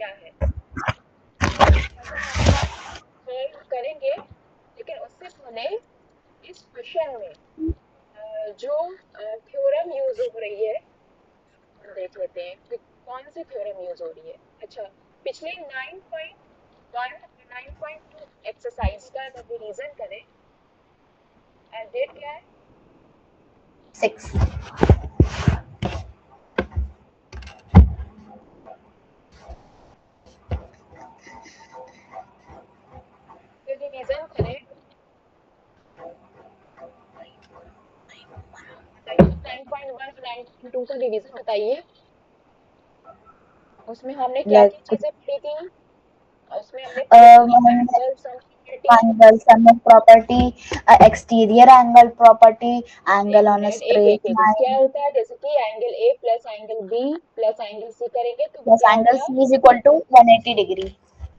क्या है, अच्छा हम आपको सॉल्व करेंगे, लेकिन उससे पहले इस क्वेश्चन में जो थ्योरम यूज हो रही है हम देख लेते हैं कि कौन सी थ्योरम यूज हो रही है। अच्छा, पिछले 9.1 9.2 एक्सरसाइज का अगर रिवीजन करें, डेट क्या है 6. फिर रिवीजन करें, बताइए 9.1 9.2 का रिवीजन बताइए। उसमें हमने क्या क्या Like चीजें पढ़ी थी, उसमें हमने पढ़ी थी angle sum property, angle sum of property, exterior angle property, एक angle on a minute straight एक क्या line, होता है, जैसे कि angle A plus angle B plus angle C करेंगे तो वो plus क्या angle होगा। C is equal to 180 degree.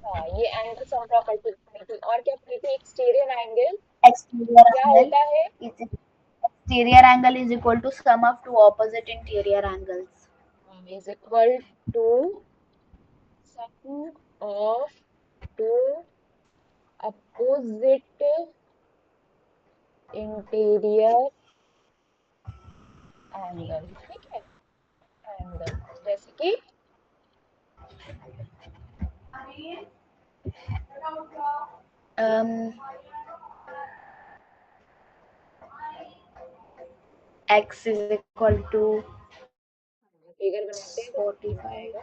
हाँ, ये एंगल सम प्रॉपर्टी पढ़ी थी। और क्या पढ़ी थी, एक्सटीरियर एंगल Exterior क्या angle होता है, is exterior angle is equal to sum of two opposite interior angles. Is equal to sum of two opposite interior angle, ठीक है, एंगल जैसे कि Um, x is equal to figure बनाते हैं तो समझ में 45. आएगा।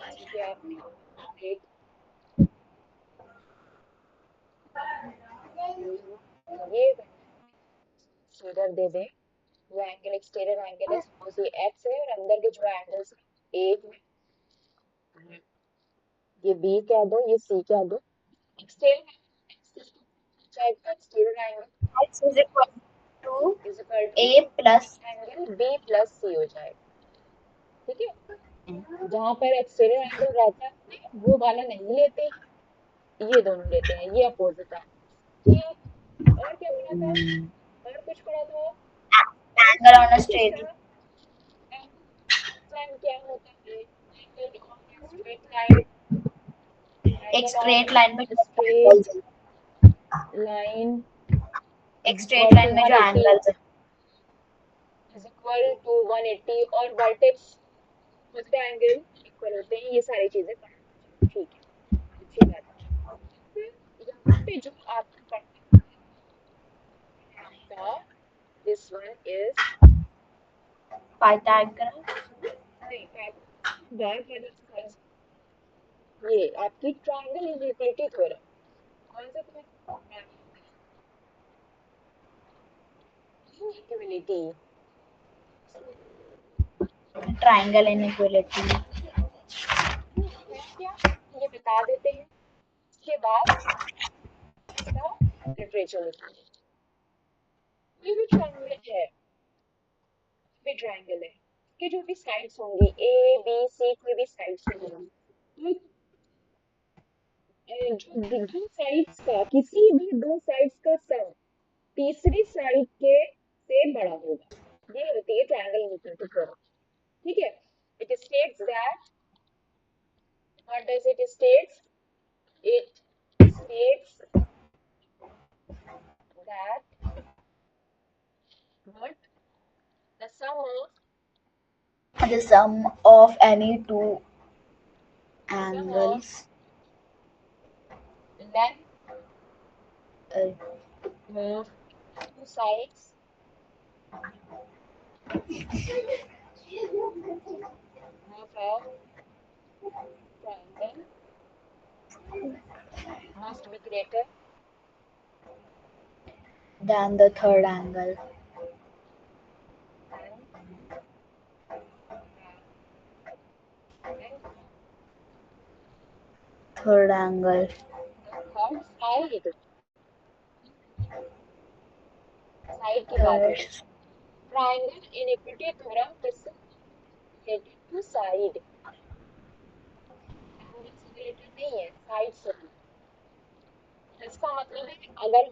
जैसे कि आप एक ये फिगर दे दें, वो एंगल एक्सटीरियर एंगल है, सपोज ये एक्स है और अंदर के जो एंगल्स ए ये बी कह दो, ये सी कह दो, exterior angle X is equal to is equal to a plus angle B plus C हो जाएगा, ठीक है। जहां पर एक्सटीरियर एंगल रहता है वो वाला नहीं लेते, ये दोनों लेते हैं, ये अपोजिट है, ठीक। और क्या पढ़ा था, और कुछ पढ़ा था, angle on a angle straight किसका, एंगल क्या होता है, एंगल ऑन स्ट्रेट लाइन, एक एंगल ऑन straight line में जो स्ट्रेट angles है, लाइन एक is straight equal to line में जो 180, angles है, इज इक्वल टू 180 और वर्टेक्स दूसरे एंगल इक्वल होते हैं, ये सारी चीजें पढ़, ठीक है, अच्छी बात है। फिर यहाँ पे जो आपको पढ़ना है आपका, दिस वन इज Pythagoras. नहीं ये आपकी ट्रायंगल इनइक्वालिटी थ्योरम, कौन सा थ्योरम, इनइक्वालिटी, Triangle inequality. है क्या, ये बता देते हैं, उसके बाद इसका लिटरेचर लिखेंगे। कोई भी ट्रायंगल है, कोई भी ट्रायंगल है कि जो भी साइड्स होंगी ए बी सी, कोई भी साइड्स होंगी, तो जो दो साइड्स का, किसी भी दो साइड्स का सम तीसरी साइड के से बड़ा होगा, ये होती है ट्रायंगल इनइक्वालिटी थ्योरम, ठीक है। It states that, what does it states, it states that what the sum of The sum of any two the sum of angles length uh, of two sides of a triangle must be greater than the third angle. than and Third angle. the third side, side की बात हो Third. रही है, triangle inequality theorem किससे related to side, angle से related नहीं है, side से। इसका मतलब है अगर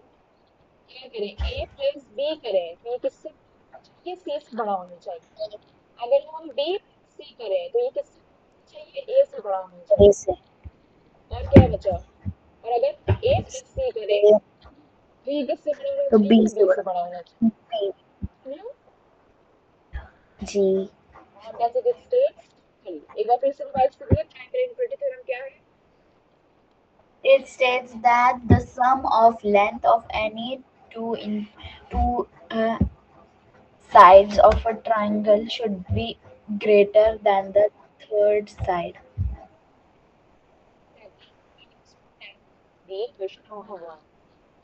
क्या करें, ए प्लस बी करें तो ये किससे ये सी से बड़ा होना चाहिए। अगर हम बी सी करें तो ये किससे चाहिए, ए से बड़ा होना चाहिए। ए से। और क्या बचा, और अगर ए प्लस सी करें ए तो ये किससे बड़ा होना तो चाहिए, बी ये से बी से बड़ा। बड़ा होना बी। चाहिए। जी। does it states, चलिए एक बार फिर से रिवाइज करिए, प्राइमरी इनफिनिटी थ्योरम क्या है। It states that the sum of length of any two sides of a triangle should be greater than the third side. The Vishnu Bhavan.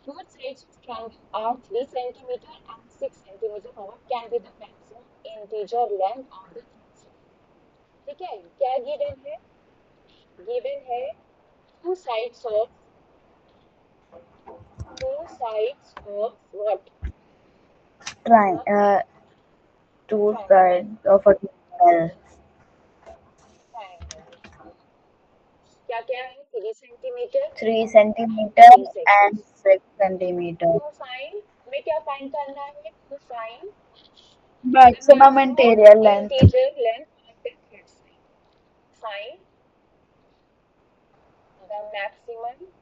Both sides of triangle are 3 centimeter and 6 centimeter. What can be the maximum integer length of the third side? ठीक है, क्या given है, given है two sides of, two sides of what, Tri- the uh, two triangle, sides of a triangle. triangle क्या क्या है, 3 centimetre 3 centimeter and 6 and 6 centimeter. to find, हमें क्या फाइंड करना है, to find the Maximum maximum interior length. integer length of the third side. Find the maximum length,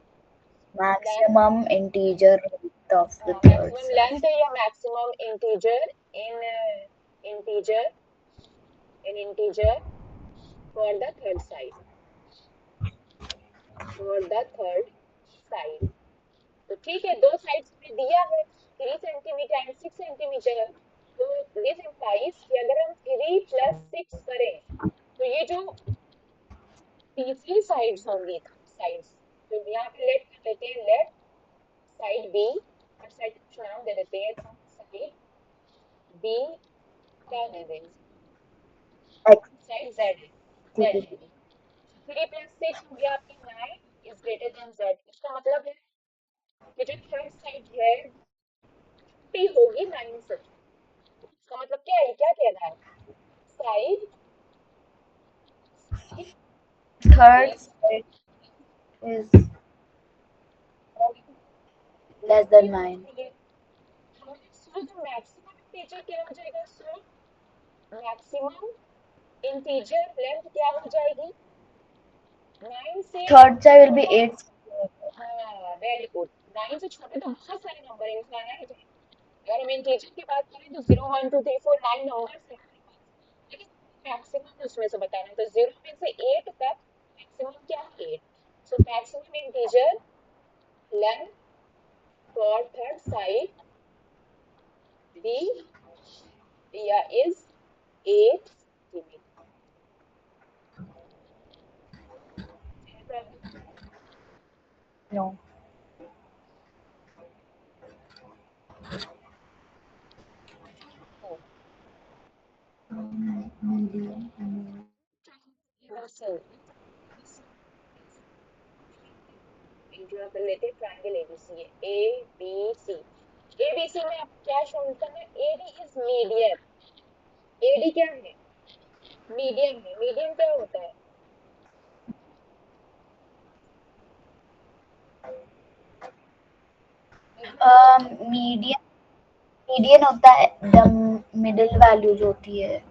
Maximum integer length of the third maximum side. length या maximum integer in integer in integer for the third side, for the third side. तो ठीक है, दो sides में दिया है 3 centimetre and 6 centimetre, तो this implies कि अगर हम 3 + 6 करें तो ये जो तीसरी साइड्स होंगी, साइड्स, तो यहाँ पे लेट कर देते हैं, लेट साइड बी, और साइड का कुछ नाम दे देते हैं, तो साइड बी क्या दे देंगे, X. साइड जेड है, जेड दे देंगे। 3 + 6 हो गया आपकी 9 इज ग्रेटर देन जेड, इसका मतलब है कि जो थर्ड साइड है छोटी होगी 9 से। इसका मतलब क्या है, क्या कह रहा है, side side Third is side is less than 9. सो जो मैक्सिमम इंटीजर क्या हो जाएगा, सो मैक्सिमम इंटीजर लेंथ क्या हो जाएगी, 9 से, Third side will be 8 centimeter. हाँ वेरी गुड, 9 से छोटे तो बहुत सारे नंबर है इंसान है, अगर हम इंटीजर की बात करें तो 0 1 2 3 4 9 नंबर्स है हमारे पास, लेकिन मैक्सिमम उसमें से बताना है, तो 0 में से 8 तक मैक्सिमम क्या है 8, so maximum integer length for third side B या इज 8 सेंटीमीटर। No. ड्रा कर लेते हैं, ट्रायंगल एबीसी है, ए बी सी, एबीसी में आपको क्या शो करना है, एडी इज मीडियम, एडी क्या है, मीडियम है, मीडियम क्या होता है, मीडियन मीडियन होता है द मिडिल वैल्यू जो होती है।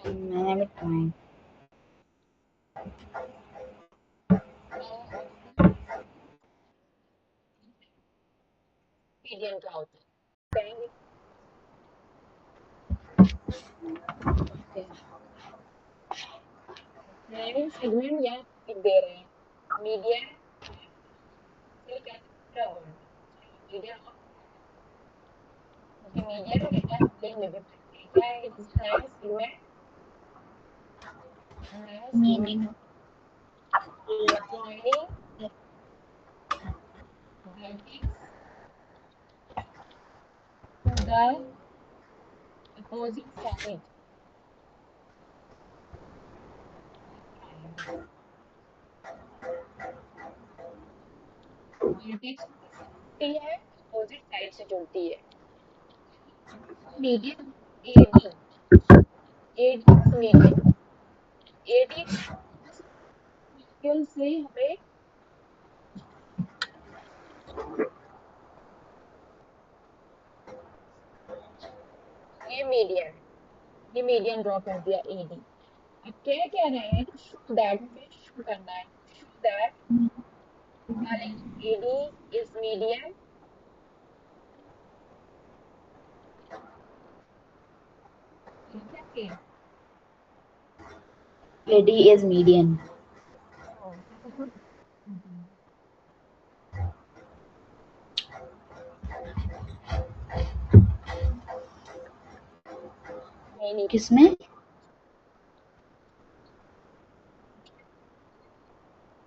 मैंने बताया। मीडियम क्या होता है कहेंगे, नाइन सेगमेंट यहाँ लिख दे रहे हैं, मीडियम से क्या क्या वर्ड है, मीडियम, क्योंकि मीडियम डेटा स्केल में भी पढ़ते हैं, क्या है nine segment, nine meaning segment joining vertex to the opposite side of triangle, vertex किससे जुड़ती है, opposite side से जुड़ती है, medium AD, AD is medium, AD का मतलब से हमें मीडियन है, ये मीडियन ड्रॉ कर दिया AD। अब क्या रहे हैं, शो दैट हमें शो करना है, शो दैट क्या लिखें, AD इज मीडियन, लिखेंगे। AD is median. नहीं नहीं, किसमें?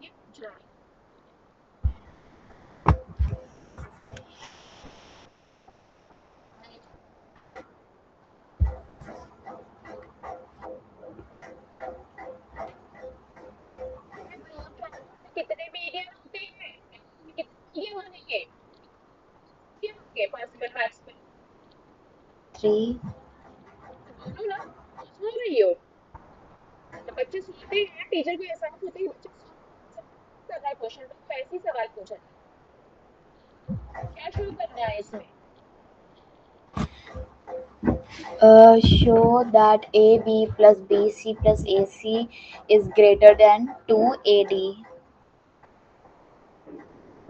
ये पूछ रहा है। कितने मीडियन होते हैं, कितने ये होंगे, ये होंगे पॉसिबल मैथ्स में, 3. बोलो ना, सो रही हो, जब बच्चे सोते हैं टीचर को एहसास होता है कि बच्चे कर रहा है क्वेश्चन, तो ऐसे ही सवाल पूछा था, क्या शो करना है इसमें, Show that AB plus BC plus AC is greater than 2AD.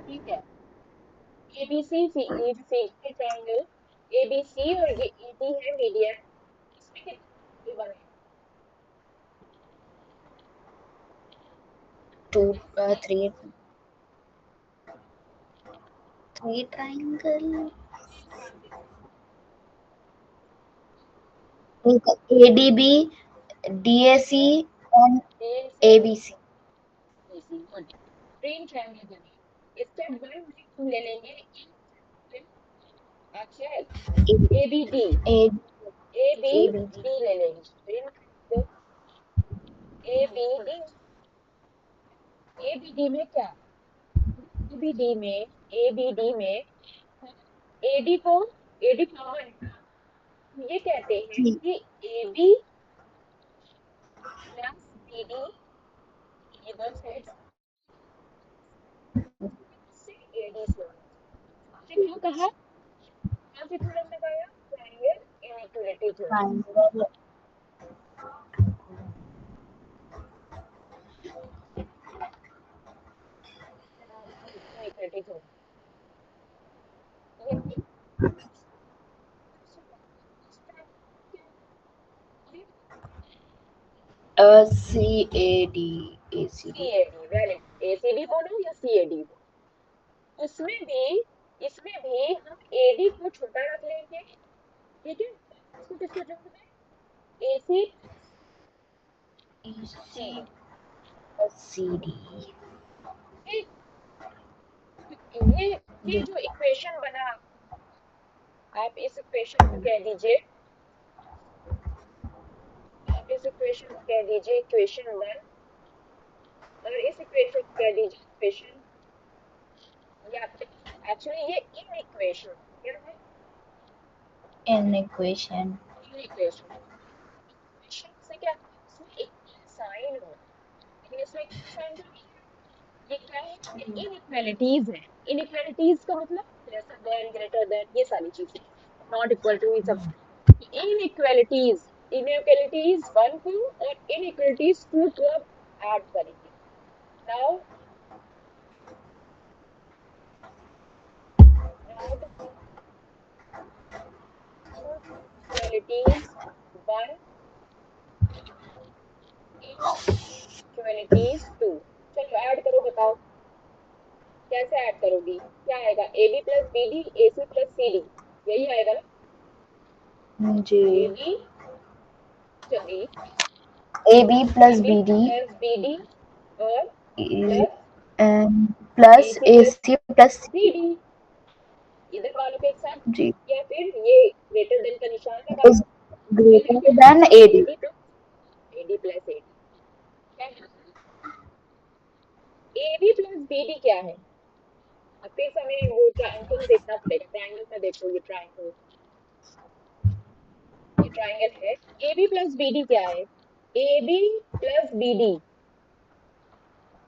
ठीक है, एबीसी ये जो फेक ट्रायंगल एबीसी और ये एडी है मीडियन, इसमें कितने बने, 2, 3, 3 triangle. ADB, DAC, and A C ABC. B C good, train triangle बने, स्टेप वन में हम ले लेंगे अच्छा A B D, A, A B ABD. D ले लेंगे, A B D, A B D में क्या, ए बी डी में, ए बी डी में एडी को, एडी कॉमन, ये कहते हैं कि A B plus B D, ये दो सेट्स से एडी से होना चाहिए, क्या कहा, कौन सी थ्योरम लगाया, triangle inequality theorem, Triangle. Inequality theorem, ये CAD, ACD. CAD valid, ACD बोलो या सीएडी बोलो, उसमें भी, इसमें भी हम एडी को छोटा रख लेंगे, ठीक है, इसको किसको जोड़ दें, एसी सी, AC, CD. ये जो इक्वेशन बना, आप इस इक्वेशन को कह दीजिए, आप इस इक्वेशन को कह दीजिए इक्वेशन वन, और इस इक्वेशन को कह दीजिए इक्वेशन, या एक्चुअली ये इन इक्वेशन क्या है, In equation. In equation, equation से क्या, इसमें एक साइन हो, लेकिन इसमें साइन तो नहीं है, ये क्या है, ये इनइक्वालिटीज है, इनइक्वालिटीज का मतलब लेसर देन, ग्रेटर देन, ये सारी चीजें, नॉट इक्वल टू, ये सब इनइक्वालिटीज, इनइक्वालिटीज वन को और इनइक्वालिटीज टू को अब ऐड करेंगे, now add inequalities one, inequalities two, चलो ऐड करो, बताओ कैसे ऐड करोगी, क्या आएगा, A B plus B D, A C plus C D, यही आएगा ना, जी. ए बी, चलिए AB A plus B BD plus B D और is plus A plus C plus AC plus C CD. D, इधर वालों के एक साथ, जी. या फिर ये ग्रेटर देन का निशान लगा Is दो, ये greater लिख लो than AD. AD plus AD, क्या है, A B plus B D क्या है, अब फिर से हमें वो ट्रायंगल देखना पड़ेगा, ट्रायंगल में देखो, ये ट्रायंगल है, A B plus B D क्या है, A B plus B D,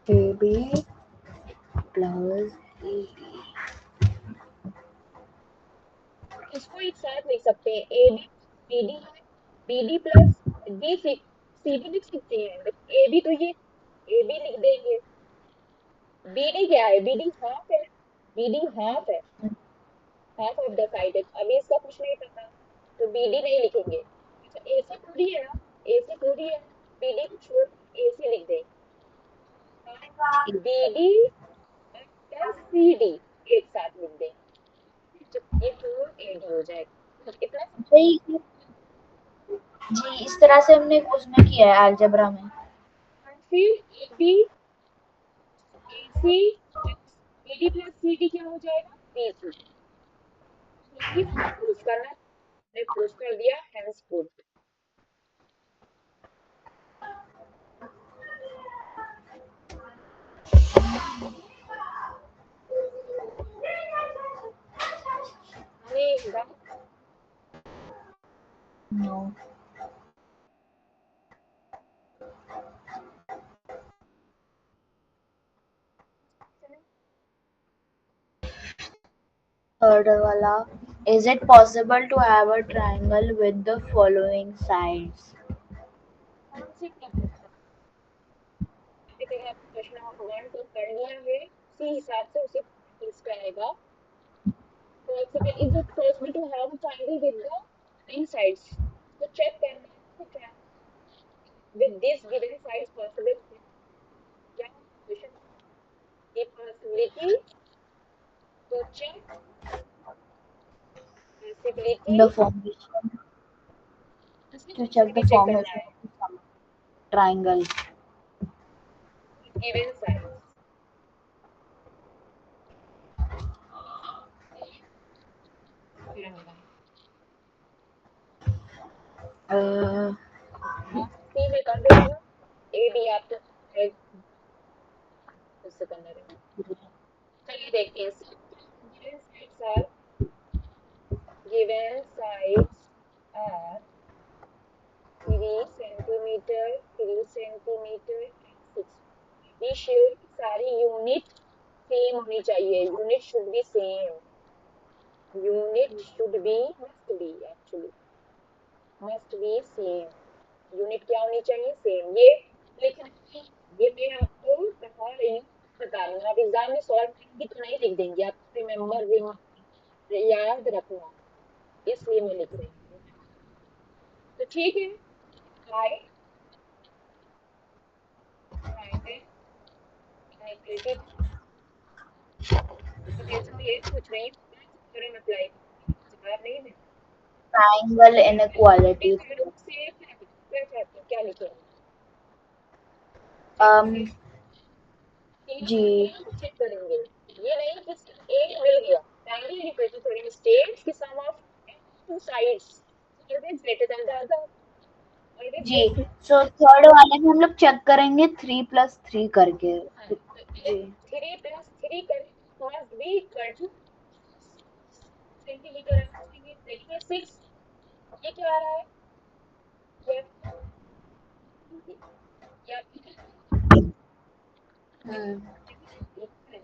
AB plus AD. इसको एक साथ लिख सकते हैं, ए बी BD है, BD प्लस D CD लिख सकते हैं, AB तो ये AB लिख देंगे। BD क्या है? BD हाफ है, BD हाफ है, हाफ ऑफ द साइड है। अभी इसका कुछ नहीं पता तो BD नहीं लिखेंगे। अच्छा AC पूरी है ना, AC पूरी है, BD को छोड़ AC लिख दें। BD प्लस CD एक साथ लिख दें, जब ये 4AD हो जाएगा, तो इतना जी जी, इस तरह से हमने उसमें किया है अलजेब्रा में। फिर AB AC plus BD plus CD क्या हो जाएगा? BC। यही हमें प्रूफ करना, हमने प्रूफ कर दिया, हेंस प्रूफ। नहीं डाउट? नो। थर्ड वाला, is it possible to have a triangle with the following sides? कौन सी प्रॉब्लम? अगर आपने प्रश्न 1 तो कर लिया है, उसी हिसाब से उसे प्रैक्टिस करेगा। Possible, is it possible to have a triangle with the following sides? तो चेक करना है कि with this given sides possible है क्या? क्वेश्चन की possibility to check possibility, The formation, इसमें to कुछ check the नहीं चेक करना formation है, of the triangle. given sides। फिर हम लगाएं Uh, सी में कर देते ना, ए बी आप तो उससे करना रहेगा। चलिए देखते हैं, given sides are 3 centimeter, 3 centimeter and 6। Be sure सारी यूनिट सेम होनी चाहिए, unit should be same, unit should be, must be actually, must be same. Unit क्या होनी चाहिए? सेम। ये लिखना है, ये मैं आपको बता रही हूँ, बता रही हूँ, आप एग्जाम में सॉल्व करेंगे तो नहीं लिख देंगे, आप रिमेम्बर याद रखना, इसलिए मैं लिख रही हूँ। तो ठीक है, हाइट ट्रायंगल इनइक्वालिटी, तो जैसे मैं ये पूछ रही हूँ थ्योरम अप्लाई जवाब नहीं देना। triangle छोटी inequality. साइडों से क्या चाहते हैं, क्या लिखें? Um, तीनों मिल जी गया तो चेक करेंगे, ये नहीं कि एक मिल गया। ट्रायंगल इनइक्वालिटी थ्योरम स्टेट्स कि sum of two sides always greater than the other, always जी, ग्रेटर। सो थर्ड वाले में हम लोग चेक करेंगे 3+3 करके। हाँ, तो जी 3+3 करें must be equal two centimetre आना चाहिए। देखिए 6, ये क्या आ रहा है? या या हम्म, इक्वल है,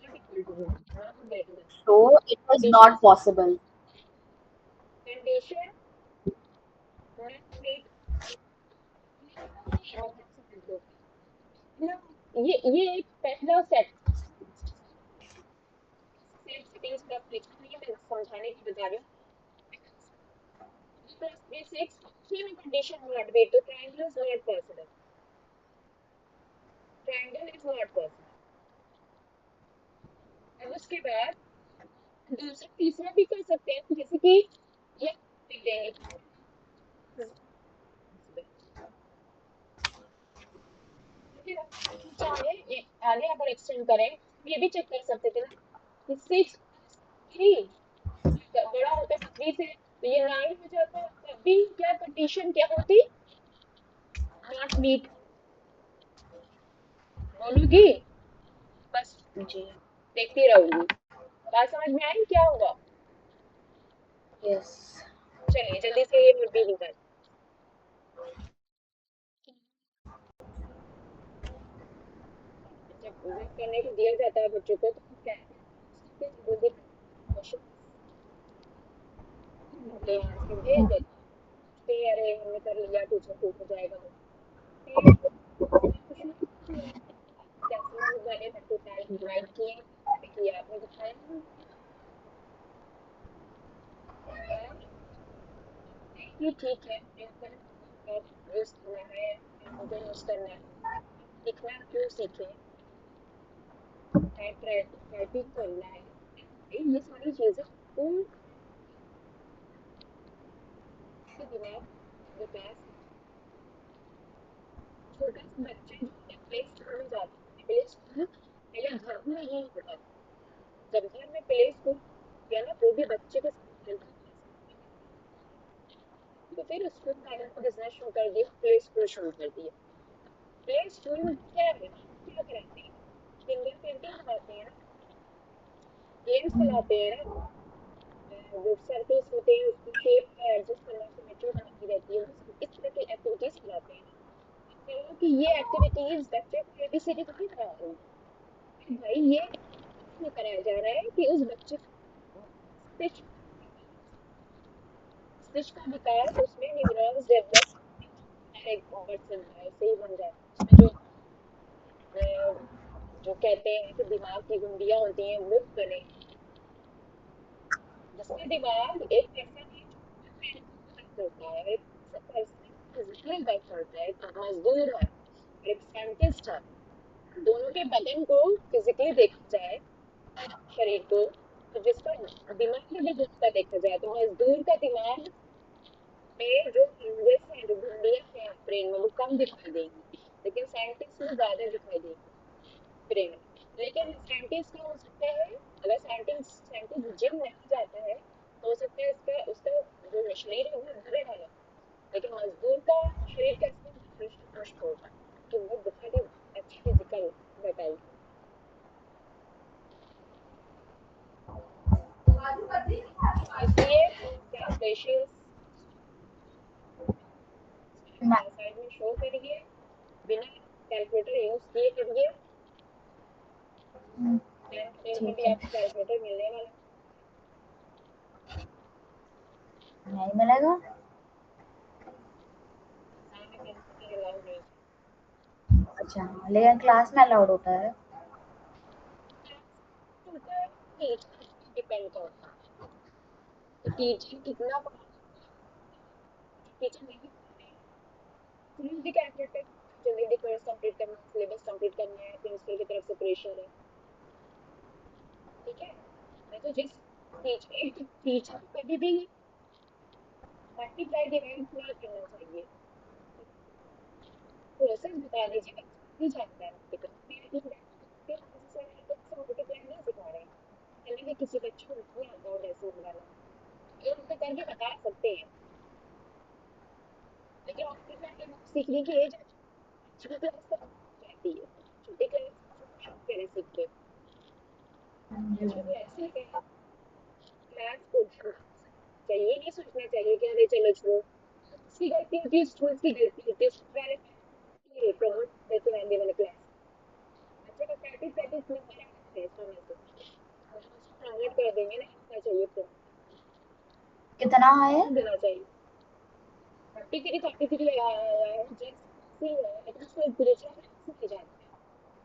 not equal to, not greater than. so it was condition, not possible. Condition not meet, ना, ये एक पहला सेट सेट सेटिंग्स का लिखना नहीं है, मैं समझाने की बता रही हूँ। प्लस बी 6 थ्री में कंडीशन नॉट मीट तो triangle is not possible, triangle is not possible. अब उसके बाद दूसरा तीसरा भी कर सकते हैं, जैसे कि ये लिख देंगे फिर चाहे आगे अगर एक्सटेंड करें ये भी चेक कर सकते थे ना कि 6+3 बड़ा होता है 3 से तो ये 9 हो जाता, तब भी क्या कंडीशन क्या होती? Not meet. बोलूंगी बस, जी देखती रहूंगी। बात समझ में आई क्या हुआ? यस। चलिए जल्दी से ये नोट भी निकाल, जब वर्क करने को दिया जाता है बच्चों को तो क्या जल्दी क्वेश्चन कंप्लेंट्स के भेज देते हैं, अरे हमने कर लिया, टीचर ठीक हो जाएगा। फिर कुछ नहीं हुआ, टेस्ट बने 35 डिवाइड किए, देखिए आपने दिखाया नहीं। और ये ठीक है, प्रिंटर यूज करना है, कंप्यूटर यूज करना है, लिखना क्यों सीखे, टाइपिंग करना है, ये सारी चीजें आपको के दिमाग विकास, छोटा सा बच्चा जो है प्ले स्कूल में जाता है, प्ले स्कूल पहले घर में ही होता था। जब घर में प्ले स्कूल किया ना, तो भी बच्चे के साथ खेलता था, तो फिर स्कूल पेरेंट को बिजनेस शुरू कर दिया, प्ले स्कूल शुरू कर दिया। प्ले स्कूल में क्या है, क्या कराते हैं, फिंगर पेंटिंग कराते हैं ना, गेम्स खिलाते हैं ना, जो सर्कल्स होते हैं उसको शेप एडजस्ट करना, सिमेट्री बनानी रहती है, इस तरह की एक्टिविटीज खिलाते हैं। तो कि ये एक्टिविटीज बच्चे को एबीसीडी नहीं करा रही, भाई ये इसमें कराया जा रहा है कि उस बच्चे को मस्तिष्क मस्तिष्क का विकास, उसमें न्यूरॉन्स डेवलप, एक पर्सन ऐसे ही बन जाए, उसमें जो कहते हैं कि दिमाग की गुंडियां होती हैं वो बने, जिसमें दिमाग एक पर्सन है जो मेंटल करता है, एक पर्सन फिजिकली वर्क करता है, एक मजदूर है और एक साइंटिस्ट है, दोनों के बदन को फिजिकली देखा जाए, शरीर को, तो जिसका दिमाग में भी उसका देखा जाए तो मजदूर का दिमाग में जो hinges हैं, जो घुंडियां हैं ब्रेन में, वो कम दिखाई देंगी, लेकिन साइंटिस्ट में ज्यादा दिखाई देंगी ब्रेन में। लेकिन साइंटिस्ट का हो सकता है, अगर साइंटिस्ट जिम नहीं जाता है तो हो सकता है इसका उसका जो शरीर है वो भरे वाला, लेकिन मजदूर का शरीर कैसे हृष्ट पुष्ट होगा, कि वो बहुत ही अच्छी फिजिकल बताई। इसलिए कैलकुलेशंस साइड में शो करिए, बिना कैलकुलेटर यूज किए करिए, 10th में ठीक भी है। आपको कैलकुलेटर मिलने वाला नहीं मिलेगा। है, में कैलकुलेटर अलाउड नहीं अच्छा, लेकिन क्लास में अलाउड होता है। है, टीचर डिपेंड करता है कि टीचर कितना पढ़ा, टीचर नहीं पढ़ा रहे, जल्दी कैलकुलेटर जल्दी कोर्स कंप्लीट करना है, सिलेबस कंप्लीट करना है, प्रिंसिपल की तरफ से प्रेशर है, ठीक है। मैं तो जिस टीचर को कभी भी मल्टीप्लाई डिवाइड नहीं करना चाहिए, प्रोसेस बता दीजिए, बच्चा नहीं जानता है मल्टीप्लाई, फिर सर आपको ऐसे मल्टीप्लाई नहीं सिखा रहे हैं, चलिए भी किसी बच्चे को नहीं आता और डेसिमल वाला, ये उनको करके बता सकते हैं, लेकिन मल्टीप्लाई सीखने की एज छोटी क्लास तक रहती है, छोटी क्लास पहले सीखते हैं, बचपन में ऐसे ही क्लास को चाहिए, नहीं सोचना चाहिए कि अरे चलो छोड़ो, उसकी गलती होती है, स्टूडेंट्स की गलती होती है, स्कूल वाले प्रमोट करते रहने वाले क्लास, बच्चे का 35 नंबर आया है 100 में से, तो हम उसको प्रमोट कर देंगे ना, होना चाहिए प्रमोट, कितना है? क्यों देना चाहिए, 33 आया है, जस्ट सी है, लेकिन उसको एक दूसरा क्लास में जाना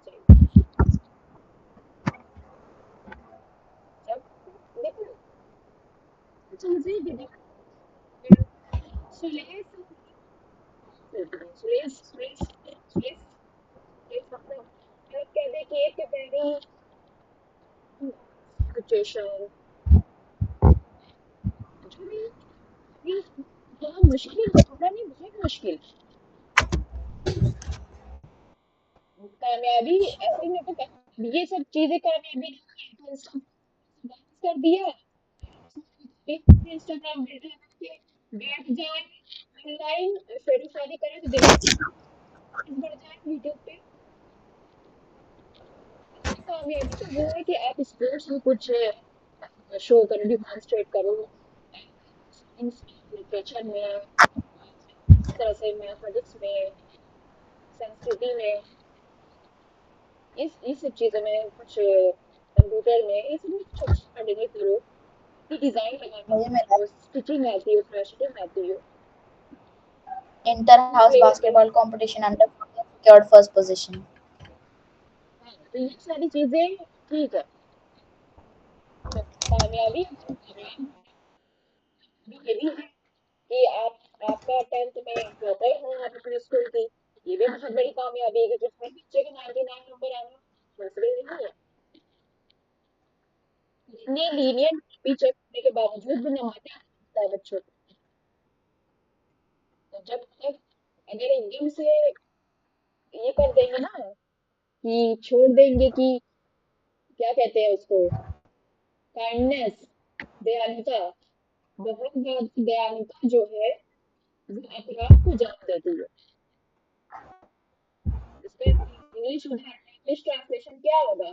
चाहिए, जब देखो चीजें दिमाग सुलेस सुलेस सुलेस सुलेस सुलेस मतलब कह दे कि एक वेरी सिचुएशन जो भी ये बहुत मुश्किल, थोड़ा नहीं बहुत मुश्किल, कामयाबी ऐसे में तो ये सब चीजें कामयाबी नहीं है, तो इंस्टा डांस कर दिया, इंस्टाग्राम वीडियो लगा के बैठ जाए ऑनलाइन, फिर शादी करें तो दिन बढ़ जाए यूट्यूब पे, असली कामयाबी तो वो है कि आप स्पोर्ट्स में कुछ शो करो, डिमॉन्स्ट्रेट करो, साइंस में, लिटरेचर में, इस तरह से मैथमेटिक्स में, संस्कृति में, इस सब चीजों में कुछ, कंप्यूटर में, इस में कुछ अच्छा पढ़ने करो, कि डिजाइन लगाना मुझे आती मिला हो, स्टिचिंग आती हो, क्रॉशेटिंग आती हो। इंटर अपने हाउस फ्लेवर पे। Basketball competition under secured first position. हाँ, तो ये सारी चीजें ठीक है। तो कामयाबी कामयाब भी ये भी है कि आपका 10th में टॉपर हो आप अपने स्कूल की। ये भी बहुत बड़ी कामयाबी है, क्योंकि हर बच्चे के 99 नंबर आना पॉसिबल नहीं है। इतने लीनियंट टीचर होने के बावजूद भी नंबर नहीं आता है बच्चों को। तो जब तक अगर एकदम से ये कर देंगे ना, कि छोड़ देंगे कि क्या कहते हैं उसको, काइंडनेस, दयालुता, बहुत दयालुता जो है वो अपराध को जन्म देती है। इसका इंग्लिश ट्रांसलेशन क्या होगा?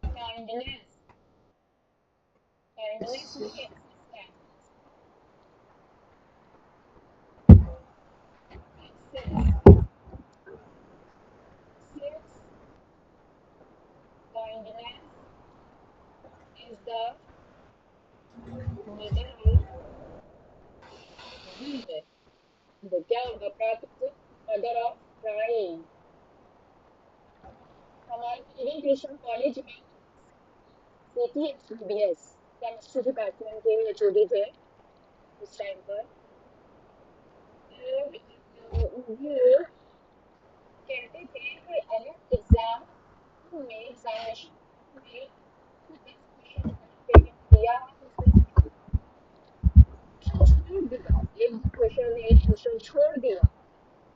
काइंडनेस। काइंडनेस नहीं, excess. Excess kindness is the mother of guilt. तो क्या होगा? प्राकृत मदर ऑफ क्राइम। हमारे इंडियन क्रिश्चियन कॉलेज में CTHBS केमिस्ट्री डिपार्टमेंट के एचओडी थे उस टाइम पर। वो कहते थे कि अगर एग्जामिनेशन में 10 क्वेश्चन पेपर दिया है तो उसमें छोड़ दिया, एक दो क्वेश्चन एक क्वेश्चन छोड़ दिया,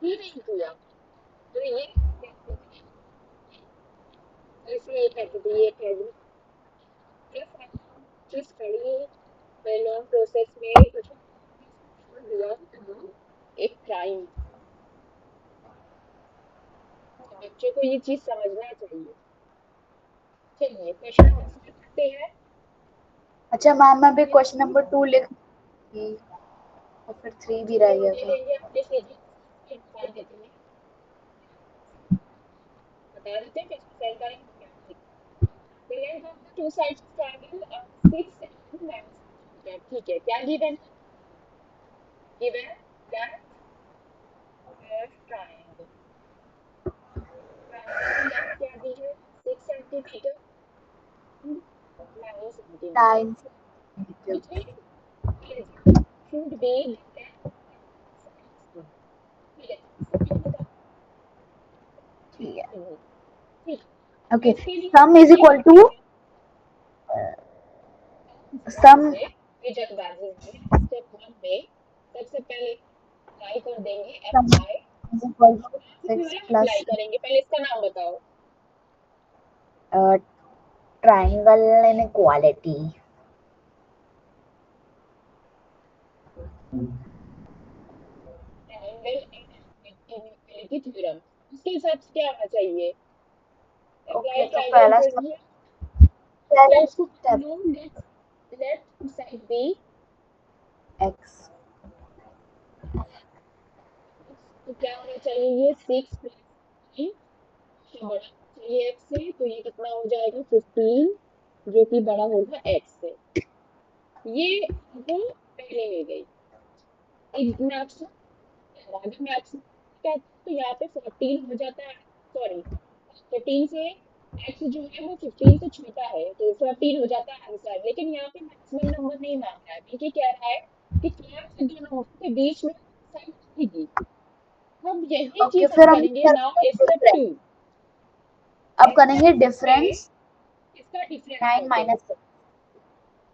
ही नहीं किया, तो ये कहते थे, ऐसे ये कहते थे, ये कहते इफ चीज खड़ी लॉन्ग प्रोसेस में कुछ छोड़ दिया तो वो एक क्राइम। तो बच्चों को ये चीज समझना चाहिए। चलिए क्वेश्चन नंबर 4 करते हैं। अच्छा मैम, मैं अभी क्वेश्चन नंबर 2 लिख दूंगी और फिर 3 भी रह चलिए हम गया दे था। देंगे, आप लिख लीजिए, निकाल देते हैं, बता देते हैं, फिर इसमें सेल करेंगे तो क्या लिखेंगे। The length of the two sides of triangle are 6 and -6 metre. ठीक है, क्या गिवन है? Given length of triangle. Triangle की लेंथ क्या दी है? 6 centimetre, 9 centimetre, 9 which centimeters. means should be the 10 sides। ठीक है, सेकंड बताओ। ठीक है। ठीक है, ओके, इसके लिए सम इज ये इक्वल करते टू हैं, ध्यान सम। से, हिचकबाजी में स्टेप 1 में सबसे पहले अप्लाई कर देंगे, सम अप्लाई। इज इक्वल टू कौन सी 6 थ्योरम प्लस अप्लाई करेंगे? पहले इसका नाम बताओ। Triangle inequality. Triangle inequality theorem. उसके हिसाब से क्या होना चाहिए? ओके, अप्लाई तो ट्रायंगल पहला इक्वालिटी है, पहला साइड्स को स्टेप लो, लेट साइड बी एक्स। तो क्या होना चाहिए? ये 6 प्लस 9 बड़ा होना चाहिए x से, तो ये कितना हो जाएगा? 15, जो कि बड़ा होगा x से। ये वो पहले ले गई एक मैथ्स, आगे मैथ्स कहते हैं तो यहाँ पे 14 हो जाता है, सॉरी 14 से x जो है वो 15 से छोटा है तो 14 हो जाता है आंसर। लेकिन यहाँ पे मैक्सिमम नंबर नहीं मांग रहा है, बल्कि कह रहा है कि क्या से दो नंबर के बीच में साइन आएगी। हम यही ओके, चीज हम फिर हम करेंगे नाउ करेंगे स्टेप डिफरेंस। 2। अब स्टेप करेंगे 2 में डिफरेंस। इसका डिफरेंस 9 करते हैं। Minus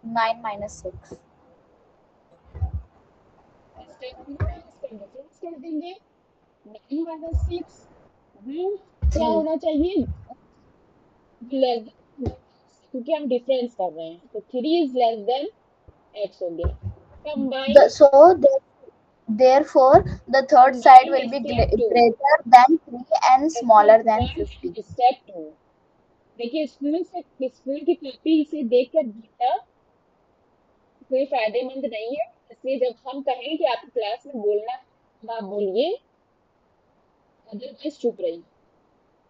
9 minus 6। स्टेप 2 में इसका डिफरेंस कर देंगे, 9 माइनस 6 वो क्या 3। होना चाहिए? लेस देन, क्योंकि हम डिफरेंस कर रहे हैं तो 3 इज लेस देन x हो गया। Combine, So therefore the third side will combine be step 2। greater than 3 and smaller than combine 50. Step 2। देखिए स्कूल की कॉपी से देखकर गीता कोई फायदेमंद नहीं है, इसलिए जब हम कहें कि आपकी क्लास में बोलना है, आप बोलिए, अदरवाइज चुप रहिए।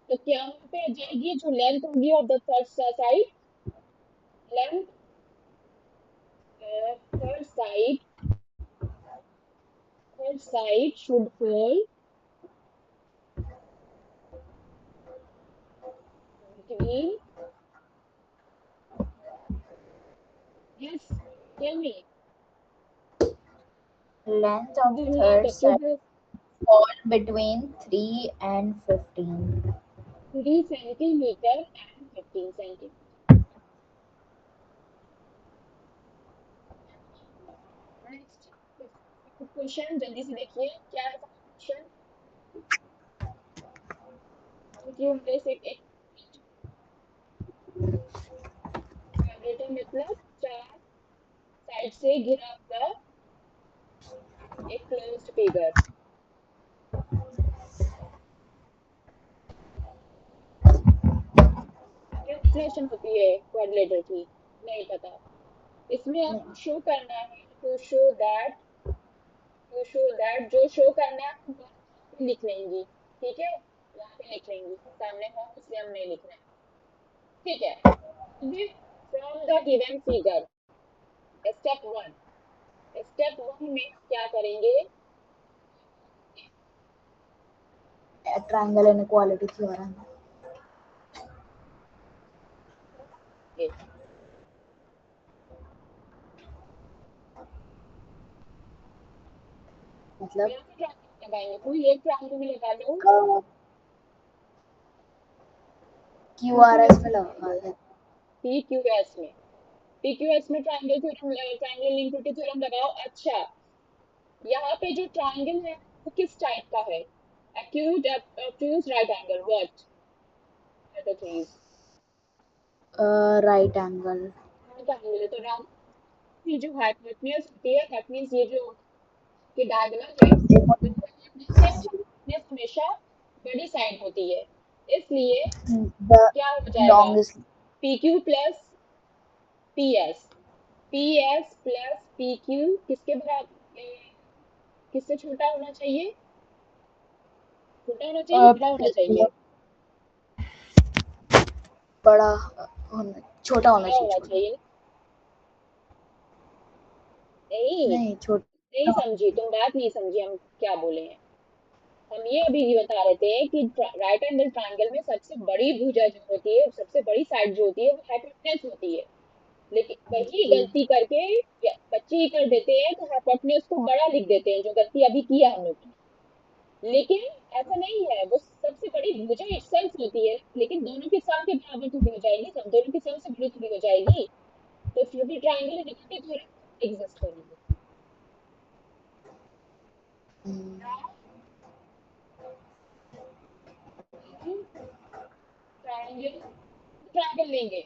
तो क्या वहाँ पे आ जाएगी जो लेंथ होगी of the third side, length third side, third side should fall between, yes, tell me, Length to of the third length, to side the fall between 3 and 15. 3 centimeter and 15 centimeter. Next question जल्दी से देखिए क्या है question. क्योंकि से एक क्वाड्रेटर मतलब चार साइड से घिरा हुआ एक क्लोज्ड फिगर। क्या डेफिनेशन होती है क्वाड्रेटर की, नहीं पता। इसमें आपको शो करना है, टू शो दैट जो शो करना है हम वहाँ पे लिख लेंगे, ठीक है, यहाँ पे लिख लेंगे, सामने हो इसलिए हम नहीं लिख रहे हैं, ठीक है। From the given figure, step one में क्या करेंगे, Triangle inequality theorem. मतलब कौन सा ट्रायंगल लगाएंगे, कोई एक ट्रायंगल में लगा लो, QRS में लगा दे। पीक्यूएस में, पीक्यूएस में triangle theorem, triangle inequality theorem लगाओ। अच्छा, यहाँ पे जो ट्रायंगल है वो किस टाइप का है, acute, obtuse, right angle, what are the threes. Right angle. Right angle है तो राइट की जो हाइपोटेन्यूज होती है, दैट मींस ये जो कि डायगोनल है, हाइपोटेन्यूज हमेशा बड़ी साइड होती है, इसलिए The क्या हो जाएगा, longest. PQ plus PS, PS plus PQ किसके बराबर, किससे छोटा होना चाहिए, छोटा होना चाहिए, बड़ा होना चाहिए, बड़ा होना, छोटा होना बड़ा चाहिए, होना छोटा चाहिए। नहीं, नहीं, छोटा नहीं समझी तुम, बात नहीं समझी हम क्या बोले हैं। हम ये अभी भी बता रहे थे कि राइट एंगल ट्रायंगल में सबसे बड़ी भुजा जो होती है, सबसे बड़ी साइड जो होती है वो हाइपोटेन्यूज होती है, लेकिन वही जी। गलती करके बच्चे ही कर देते हैं तो हाइपोटेन्यूज को बड़ा लिख देते हैं, जो गलती अभी किया हम लोग ने। लेकिन ऐसा नहीं है, वो सबसे बड़ी भुजा इटसेल्फ होती है, लेकिन दोनों की सम के बराबर थोड़ी हो जाएगी, सब दोनों की सम से बड़ी थोड़ी हो जाएगी, तो छोटी ट्रायंगल इनइक्वालिटी थ्योरम एग्जिस्ट करेगी। ट्रायंगल, ट्रायंगल लेंगे,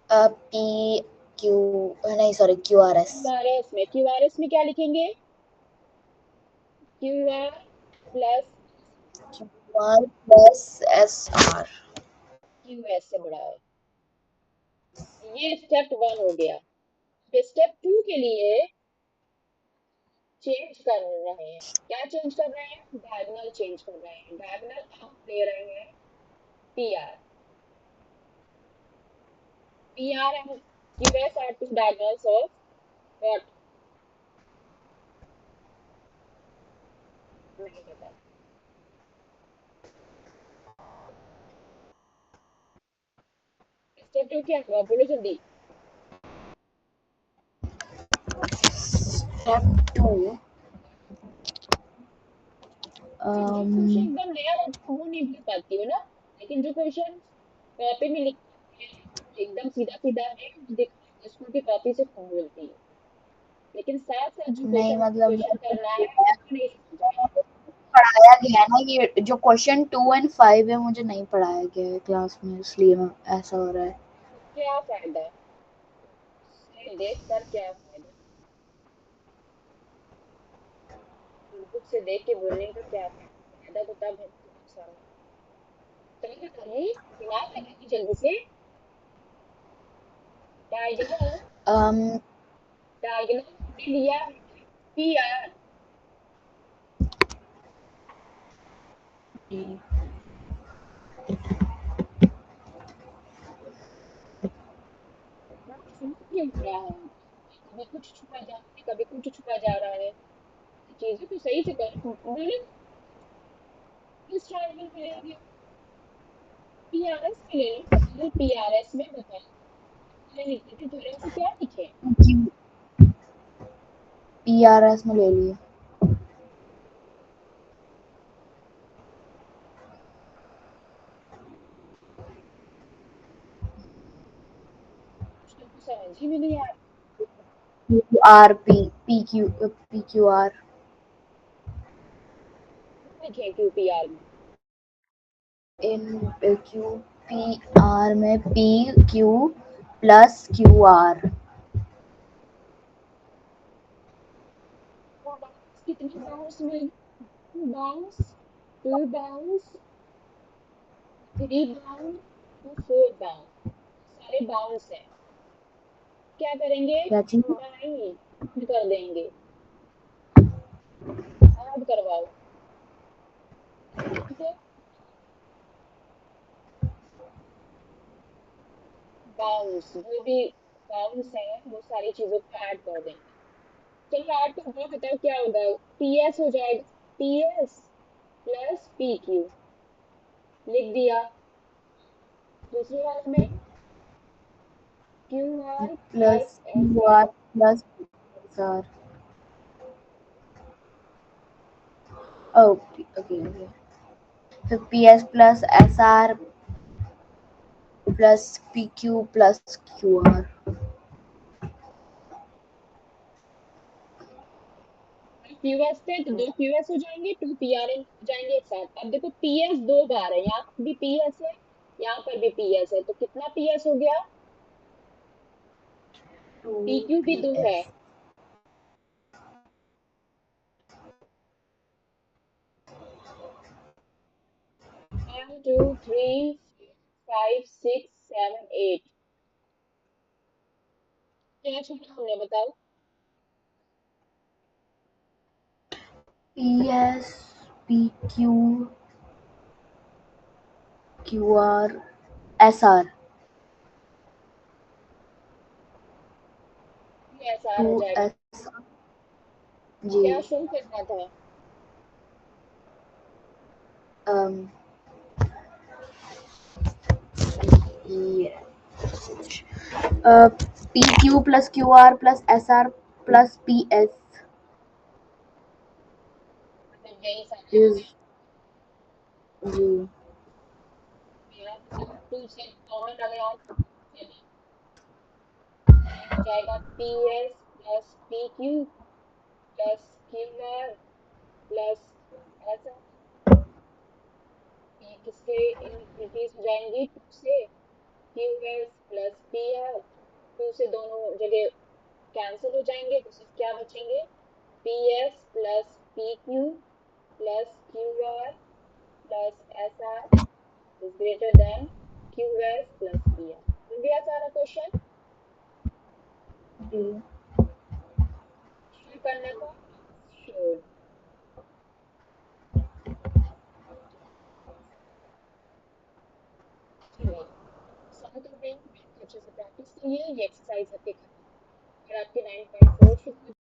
पी क्यू, नहीं सॉरी, QRS। क्यूआरएस में क्या लिखेंगे, QR plus QR plus SR। QS से बड़ा है। ये स्टेप वन हो गया। स्टेप टू के लिए चेंज कर रहे हैं, क्या चेंज कर रहे हैं, डायगोनल चेंज कर रहे हैं, डायगोनल हम ले रहे हैं PR, PR and QS are two diagonals of what, नहीं पता। स्टेप टू क्या हुआ, बोलो जल्दी। स्टेप 2, जो क्वेश्चन एकदम नया होता है वो नहीं भूल पाती हो ना, लेकिन जो क्वेश्चन कॉपी में लिखे हैं एकदम सीधा सीधा है, स्कूल की कॉपी से खूब बोलती है, लेकिन साथ साथ जो नहीं क्वेश्चन मतलब क्वेश्चन करना है वो नहीं समझ में आया। पढ़ाया गया है ना, ये जो क्वेश्चन 2 और 5 है मुझे नहीं पढ़ाया गया है क्लास में, इसलिए ऐसा हो रहा है। तो क्या फायदा से देख कर, क्या फायदा, बुक से देख के बोलने का क्या फायदा, फायदा तो तब है तुम्हारे सामने। चलिए करिए, दिमाग लगाइए जल्दी से। डायगोनल, um, डायगोनल हमने लिया है PR, फ्लूक क्यों हो रहा है? कभी कुछ छुपा जा रहा है, कभी कुछ छुपा जा रहा है। चीजें तो सही से करो बोलो। किस ट्रायंगल में ले लिया? पीआरएस में ले लो, पहले पीआरएस में बताओ। पहले लिखते थे थ्योरम से क्या लिखे? PRS में ले लिए। क्वेश्चन तो समझ ही में नहीं आ रहा। PQR लिखे क्यूपीआर में? इन QPR में PQ प्लस QR। बाउंस कितने बाउंस में? Bounce, two bounce, three bounce, two four bounce, सारे बाउंस है। क्या करेंगे? क्या चीज? कंबाइन कर देंगे, ऐड करवाओ। ठीक है, बाउंस जो भी बाउंस है वो सारी चीजों को ऐड कर देंगे। चलो ऐड कर दो, बताओ क्या होगा? टीएस हो जाएगा, टीएस प्लस पीक्यू। लिख दिया। दूसरे वाले में Q R plus plus S R. QR plus SR। Okay okay okay. फिर PS plus SR plus PQ plus QR। QS थे तो दो क्यूएस हो जाएंगे, टू पीआरएन हो जाएंगे एक साथ। अब देखो पीएस दो बार है, यहाँ पर भी पीएस है, यहाँ पर भी पीएस है, तो कितना पीएस हो गया? पीक्यू भी दो है। 2PS। 1 2 3 5 6 7 8। क्या छोड़ा हमने बताओ? PS PQ QR SR। ये ऐसा टू हो जाएगा। S G. क्या शो करना था? um, ये PQ plus QR plus SR plus PS मतलब यही सारे आ इज गए। जी। मेरा तो टू से कॉमन अगर याद, चलिए ये हो जाएगा P S plus P Q plus Q R plus ऐसा। ये किससे इंक्रीज हो जाएंगी? टू से Q S plus P R. Two से दोनों जगह कैंसिल हो जाएंगे तो सिर्फ क्या बचेंगे? P S plus P Q plus Q R plus S R is greater than Q S plus P are. हो गया सारा क्वेश्चन? जी। शुरू करना था, श्योर। चलिए सॉल्व कर रही हूँ, अच्छे से प्रैक्टिस करिए। ये एक्सरसाइज आपके खत्म। अगर आपके 9.4 शुरू